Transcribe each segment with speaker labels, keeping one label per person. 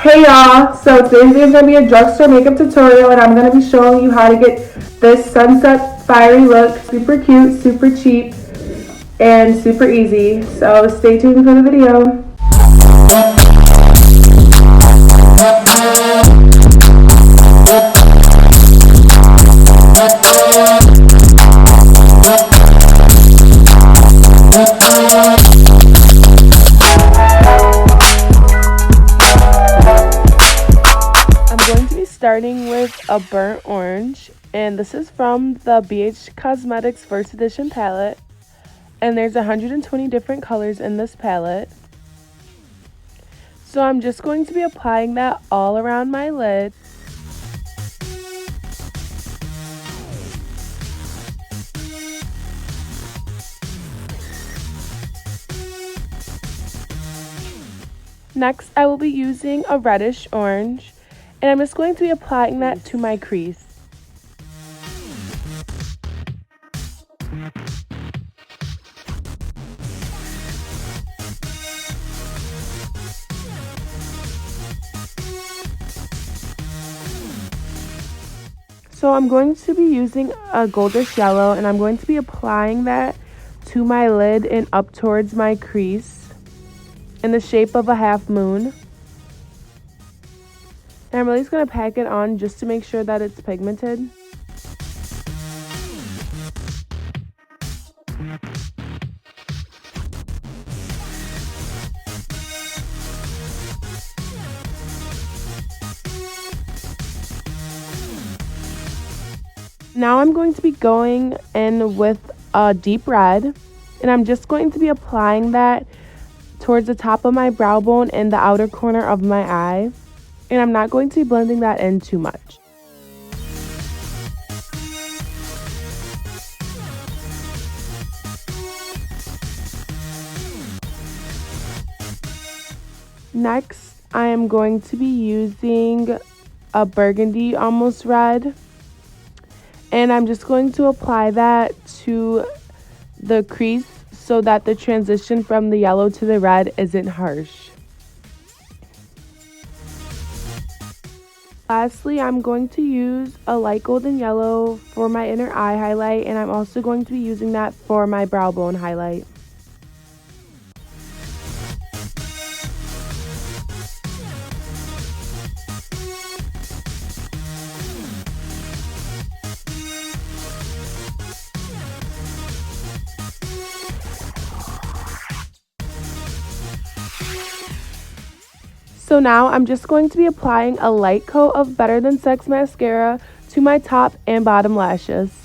Speaker 1: Hey y'all, so today's video is going to be a drugstore makeup tutorial and I'm going to be showing you how to get this sunset fiery look. Super cute, super cheap, and super easy. So stay tuned for the video. Starting with a burnt orange, and this is from the BH Cosmetics First Edition palette, and there's 120 different colors in this palette. So I'm just going to be applying that all around my lid. Next, I will be using a reddish orange, and I'm just going to be applying that to my crease. So I'm going to be using a goldish yellow, and I'm going to be applying that to my lid and up towards my crease in the shape of a half moon. And I'm really just going to pack it on just to make sure that it's pigmented. Now I'm going to be going in with a deep red, and I'm just going to be applying that towards the top of my brow bone and the outer corner of my eye. And I'm not going to be blending that in too much. Next, I am going to be using a burgundy almost red. And I'm just going to apply that to the crease so that the transition from the yellow to the red isn't harsh. Lastly, I'm going to use a light golden yellow for my inner eye highlight, and I'm also going to be using that for my brow bone highlight. So now I'm just going to be applying a light coat of Better Than Sex mascara to my top and bottom lashes.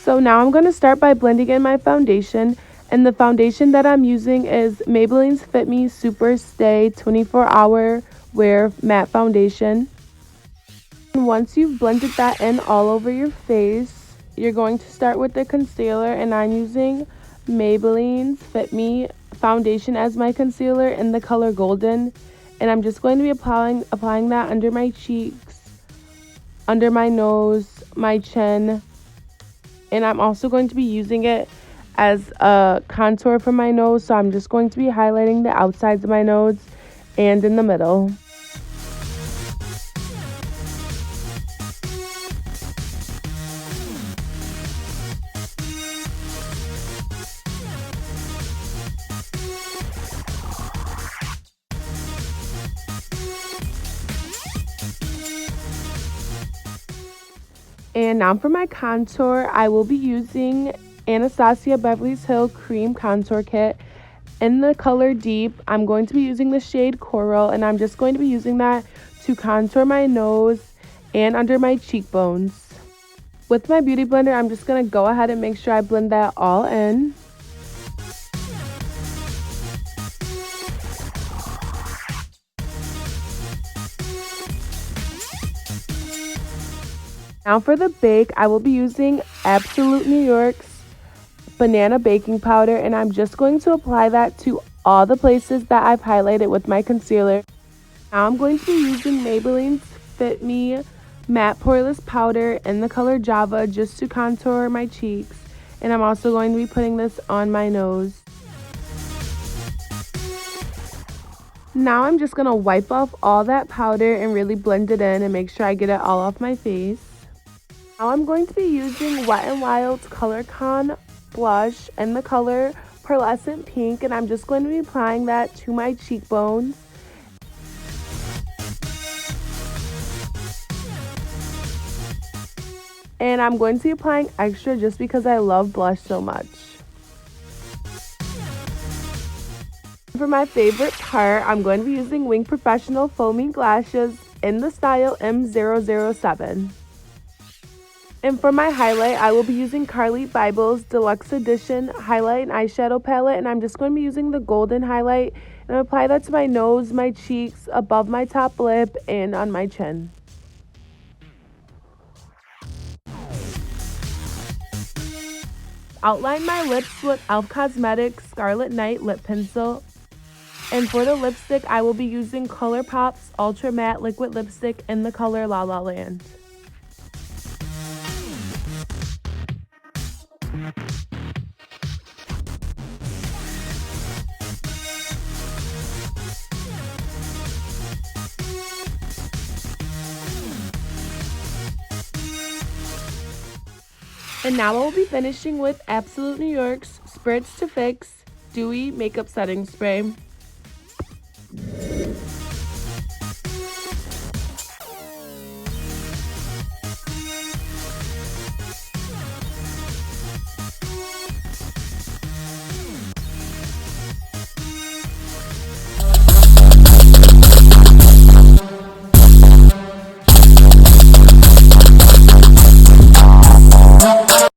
Speaker 1: So now I'm going to start by blending in my foundation, and the foundation that I'm using is Maybelline's Fit Me Superstay 24-Hour Wear Matte Foundation. And once you've blended that in all over your face, you're going to start with the concealer, and I'm using Maybelline's Fit Me Foundation as my concealer in the color Golden. And I'm just going to be applying that under my cheeks, under my nose, my chin. And I'm also going to be using it as a contour for my nose. So I'm just going to be highlighting the outsides of my nose and in the middle. And now for my contour, I will be using Anastasia Beverly Hills Cream Contour Kit in the color Deep. I'm going to be using the shade Coral, and I'm just going to be using that to contour my nose and under my cheekbones. With my beauty blender, I'm just going to go ahead and make sure I blend that all in. Now for the bake, I will be using Absolute New York's banana baking powder, and I'm just going to apply that to all the places that I've highlighted with my concealer. Now I'm going to be using Maybelline's Fit Me Matte Poreless Powder in the color Java just to contour my cheeks. And I'm also going to be putting this on my nose. Now I'm just going to wipe off all that powder and really blend it in and make sure I get it all off my face. Now I'm going to be using Wet n Wild's COLORICON blush in the color Pearlescent Pink, and I'm just going to be applying that to my cheekbones. And I'm going to be applying extra just because I love blush so much. For my favorite part, I'm going to be using Wing Professional Foaming Lashes in the style M007. And for my highlight, I will be using Carly Bible's Deluxe Edition Highlight and Eyeshadow Palette. And I'm just going to be using the golden highlight. And apply that to my nose, my cheeks, above my top lip, and on my chin. Outline my lips with E.L.F. Cosmetics Scarlet Night Lip Pencil. And for the lipstick, I will be using ColourPop's Ultra Matte Liquid Lipstick in the color La La Land. And now I will be finishing with Absolute New York's Spritz to Fix Dewy Makeup Setting Spray.